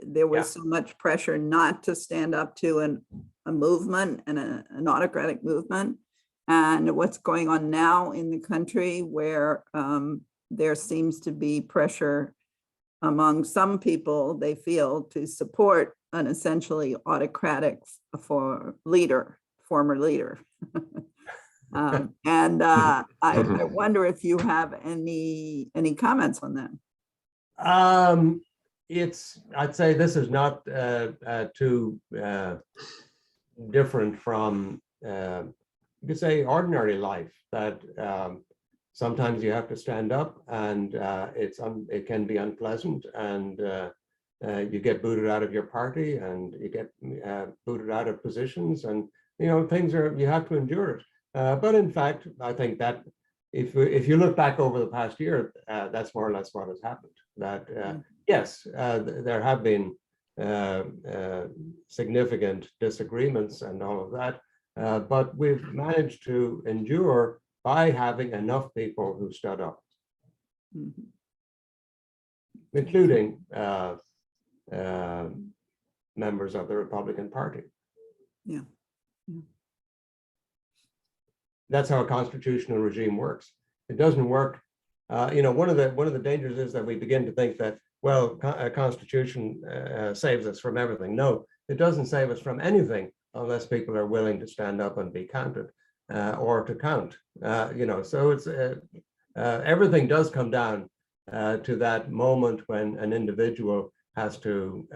S2: there was so much pressure not to stand up to a movement and an autocratic movement, and what's going on now in the country where there seems to be pressure among some people, they feel, to support an essentially autocratic former leader. I wonder if you have any comments on that.
S3: I'd say this is not too different from, you could say, ordinary life, that sometimes you have to stand up, and it can be unpleasant, and you get booted out of your party, and you get booted out of positions, and you know, you have to endure it. But in fact, I think that if you look back over the past year, that's more or less what has happened. That yes, there have been significant disagreements and all of that, but we've managed to endure by having enough people who stood up, including members of the Republican Party.
S2: Yeah.
S3: That's how a constitutional regime works. It doesn't work. You know, one of the dangers is that we begin to think that, well, a constitution saves us from everything. No, it doesn't save us from anything unless people are willing to stand up and be counted, or to count. You know, so it's everything does come down to that moment when an individual has to,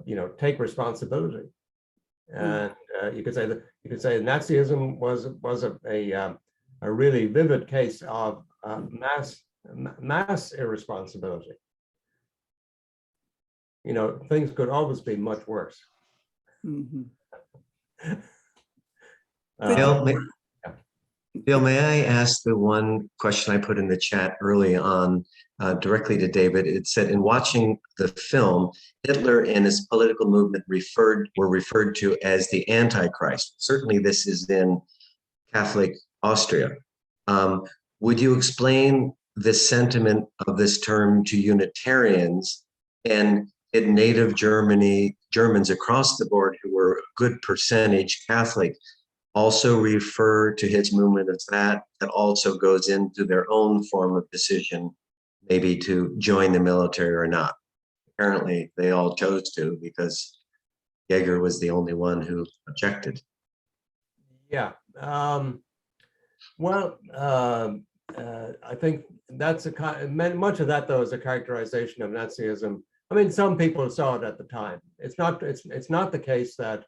S3: you know, take responsibility. And you could say Nazism was a really vivid case of mass irresponsibility. You know, things could always be much worse.
S1: Bill, may I ask the one question I put in the chat early on directly to David? It said, in watching the film, Hitler and his political movement were referred to as the Antichrist. Certainly this is in Catholic Austria. Would you explain the sentiment of this term to Unitarians and in native Germans across the board who were a good percentage Catholic also refer to his movement as that also goes into their own form of decision, maybe to join the military or not? Apparently they all chose to because Jäger was the only one who objected.
S3: Yeah. Well, I think that's much of that, though, is a characterization of Nazism. I mean, some people saw it at the time. It's not the case that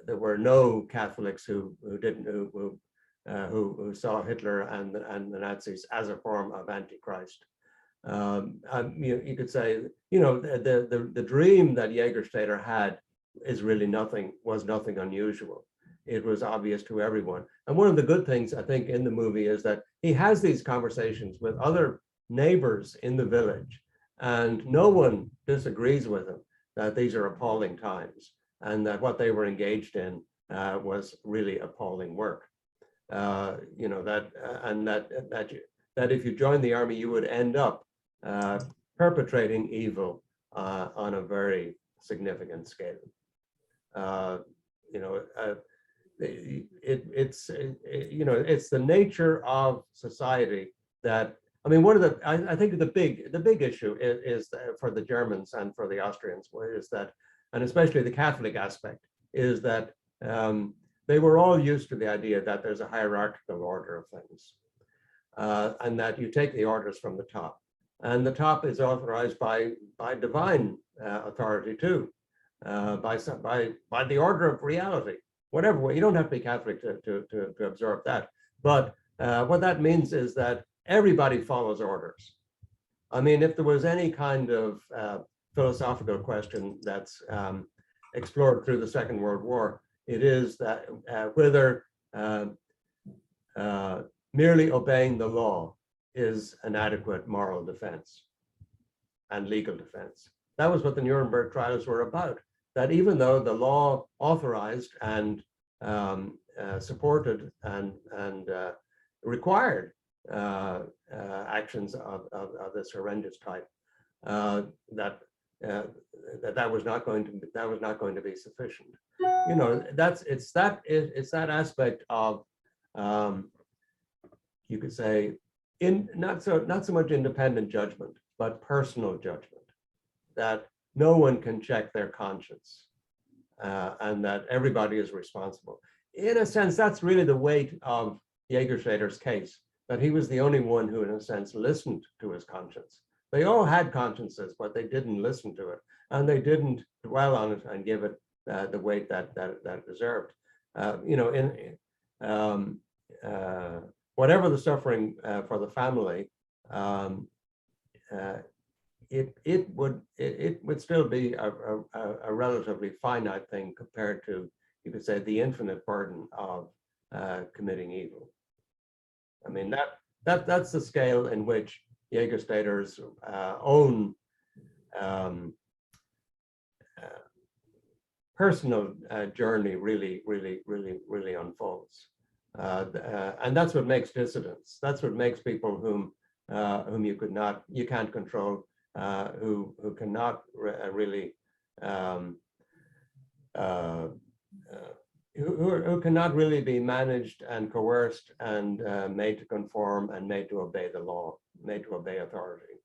S3: there were no Catholics who saw Hitler and the Nazis as a form of Antichrist. You could say, you know, the dream that Jägerstätter had was nothing unusual. It was obvious to everyone. And one of the good things, I think, in the movie is that he has these conversations with other neighbors in the village, and no one disagrees with him that these are appalling times and that what they were engaged in was really appalling work. You know, that if you joined the army, you would end up perpetrating evil on a very significant scale. You know, it's you know, it's the nature of society that, I mean, I think the big issue is for the Germans and for the Austrians is that, and especially the Catholic aspect, is that they were all used to the idea that there's a hierarchical order of things, and that you take the orders from the top. And the top is authorized by divine authority too, by the order of reality, whatever way. You don't have to be Catholic to observe that. But what that means is that everybody follows orders. I mean, if there was any kind of philosophical question that's explored through the Second World War, it is that whether merely obeying the law is an adequate moral defense and legal defense. That was what the Nuremberg trials were about. That even though the law authorized and supported and required actions of this horrendous type, that was not going to be sufficient. You know, it's that aspect of you could say not so much independent judgment, but personal judgment, that no one can check their conscience, and that everybody is responsible. In a sense, that's really the weight of Jägerstätter's case, that he was the only one who, in a sense, listened to his conscience. They all had consciences, but they didn't listen to it, and they didn't dwell on it and give it the weight that it deserved. You know, whatever the suffering for the family, it would still be a relatively finite thing compared to, you could say, the infinite burden of committing evil. I mean, that's the scale in which Jägerstätter's own personal journey really unfolds. And that's what makes dissidents. That's what makes people whom you can't control, who cannot really who cannot really be managed and coerced and made to conform and made to obey the law, made to obey authority.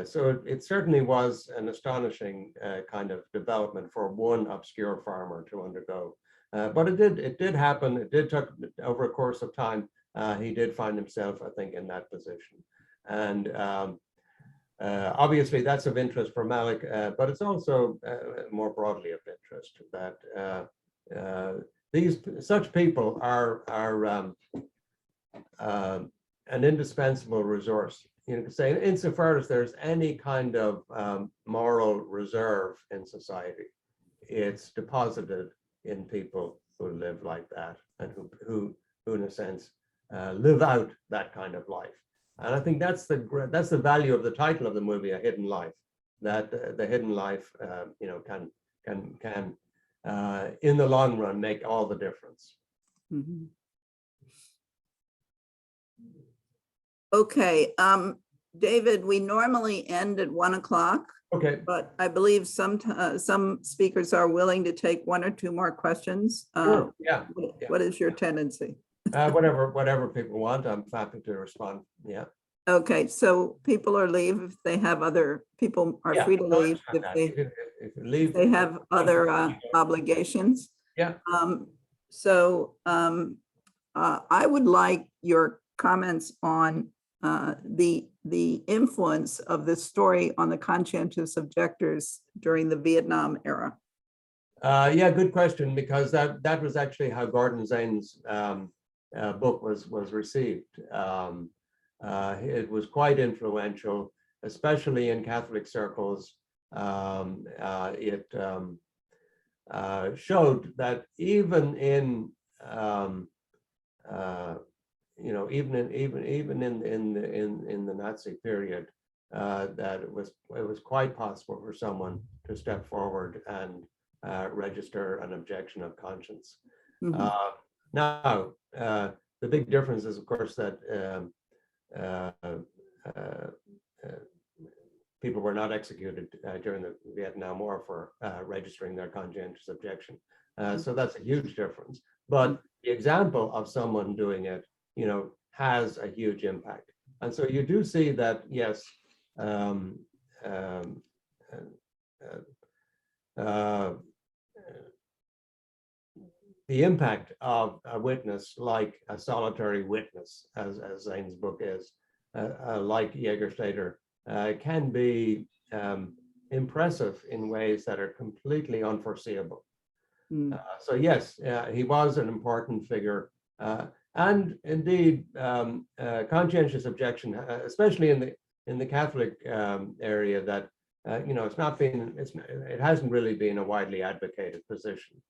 S3: So it certainly was an astonishing kind of development for one obscure farmer to undergo. But it did happen. It did take over a course of time. He did find himself, I think, in that position. And obviously that's of interest for Malik, but it's also more broadly of interest that such people are an indispensable resource. You know, say insofar as there's any kind of moral reserve in society, it's deposited in people who live like that and who in a sense live out that kind of life. And I think that's the value of the title of the movie, A Hidden Life. That the hidden life, you know, can in the long run make all the difference.
S2: Mm-hmm. Okay, David, we normally end at 1 o'clock.
S3: Okay.
S2: But I believe some speakers are willing to take one or two more questions.
S3: Sure. Yeah.
S2: What is your tendency?
S3: Whatever people want, I'm happy to respond. Yeah.
S2: Okay, so people are leave if they have other, people are free to leave if they have other obligations.
S3: Yeah.
S2: I would like your comments on the influence of this story on the conscientious objectors during the Vietnam era.
S3: Yeah, good question, because that was actually how Gordon Zane's book was received. It was quite influential, especially in Catholic circles. It showed that even in you know, even in the Nazi period, that it was quite possible for someone to step forward and register an objection of conscience. Mm-hmm. Now, the big difference is, of course, that people were not executed during the Vietnam War for registering their conscientious objection. So that's a huge difference. But the example of someone doing it, you know, has a huge impact. And so you do see that, yes, the impact of a witness like a solitary witness, as Zane's book is, like Jägerstätter, can be impressive in ways that are completely unforeseeable. So yes, he was an important figure, and indeed, conscientious objection, especially in the Catholic area, that it hasn't really been a widely advocated position.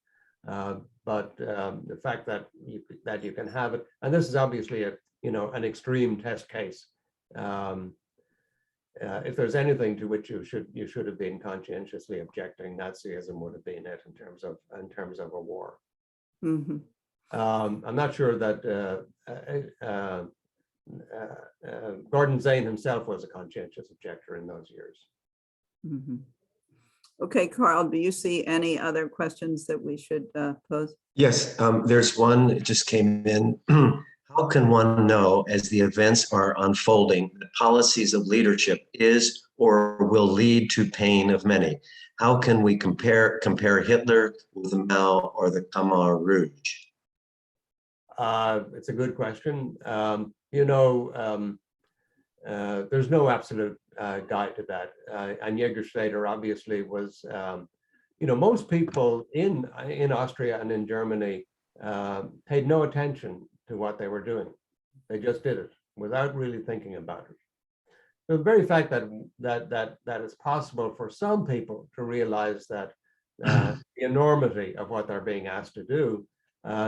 S3: But the fact that you can have it, and this is obviously an extreme test case. If there's anything to which you should have been conscientiously objecting, Nazism would have been it in terms of a war.
S2: Mm-hmm.
S3: I'm not sure that Gordon Zane himself was a conscientious objector in those years.
S2: Mm-hmm. Okay, Carl, do you see any other questions that we should pose?
S1: Yes, there's one that just came in. How can one know, as the events are unfolding, the policies of leadership is or will lead to pain of many? How can we compare Hitler with the Mao or the Khmer Rouge?
S3: It's a good question. There's no absolute guide to that. And Jägerstätter obviously was, most people in Austria and in Germany paid no attention to what they were doing. They just did it without really thinking about it. The very fact that it's possible for some people to realize that the enormity of what they're being asked to do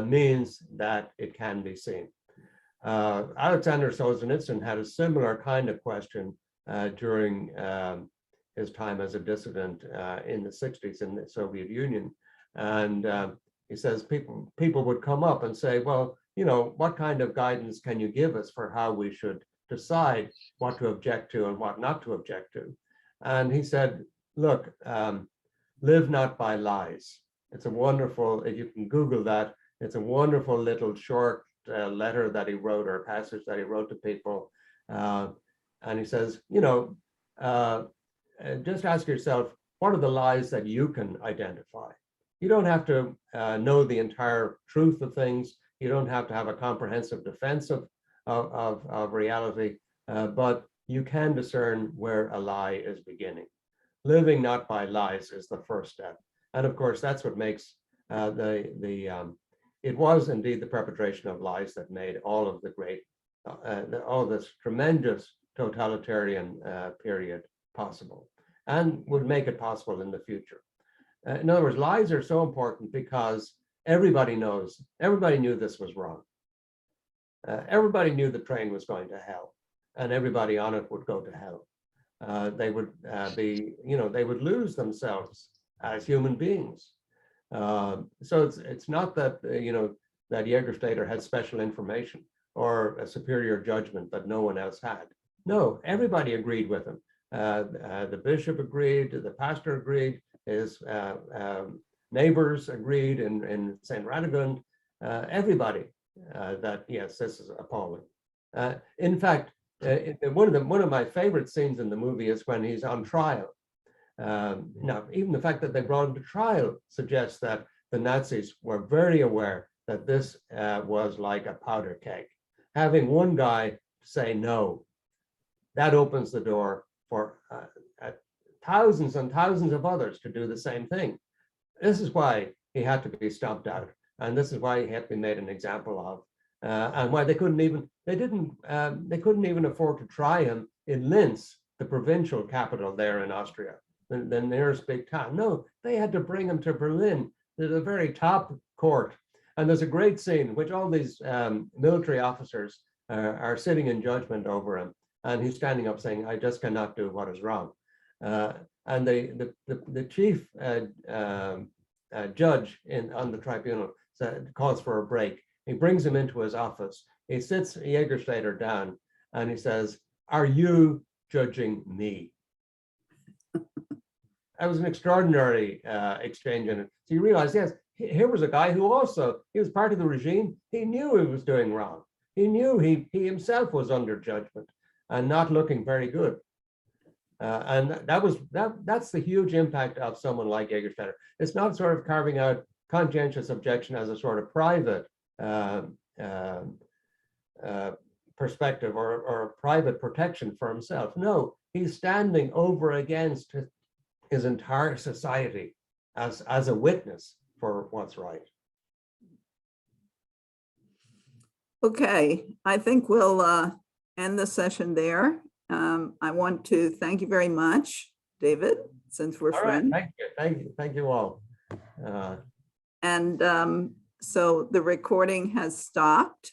S3: means that it can be seen. Alexander Solzhenitsyn had a similar kind of question during his time as a dissident in the 60s in the Soviet Union. And he says people would come up and say, well, what kind of guidance can you give us for how we should decide what to object to and what not to object to? And he said, look, live not by lies. It's a wonderful, if you can Google that, it's a wonderful little short letter that he wrote, or a passage that he wrote to people. And he says, just ask yourself, what are the lies that you can identify? You don't have to know the entire truth of things. You don't have to have a comprehensive defense of reality, but you can discern where a lie is beginning. Living not by lies is the first step. And of course, that's what makes it was indeed the perpetration of lies that made all of the great, all this tremendous totalitarian period possible, and would make it possible in the future. In other words, lies are so important because everybody knew this was wrong. Everybody knew the train was going to hell, and everybody on it would go to hell. They would they would lose themselves as human beings. So it's not that that Jägerstätter had special information or a superior judgment that no one else had. No, everybody agreed with him. The bishop agreed, the pastor agreed, his neighbors agreed in St. Radegund. Everybody that yes, this is appalling. In fact, one of my favorite scenes in the movie is when he's on trial. Now, even the fact that they brought him to trial suggests that the Nazis were very aware that this was like a powder keg. Having one guy say no, that opens the door for thousands and thousands of others to do the same thing. This is why he had to be stomped out, and this is why he had to be made an example of, and why they couldn't even afford to try him in Linz, the provincial capital there in Austria, the nearest big town. No, they had to bring him to Berlin, to the very top court. And there's a great scene in which all these military officers are sitting in judgment over him, and he's standing up saying, "I just cannot do what is wrong." And the chief judge on the tribunal calls for a break. He brings him into his office. He sits Jägerstätter down, and he says, "Are you judging me?" That was an extraordinary exchange in it. So you realize, yes, here was a guy who also, he was part of the regime. He knew he was doing wrong. He knew he himself was under judgment and not looking very good. And that's the huge impact of someone like Jägerstätter. It's not sort of carving out conscientious objection as a sort of private perspective or a private protection for himself. No, he's standing over against his entire society as a witness for what's right.
S2: Okay, I think we'll end the session there. I want to thank you very much, David, since we're
S3: All right,
S2: friends.
S3: thank you all.
S2: And so the recording has stopped.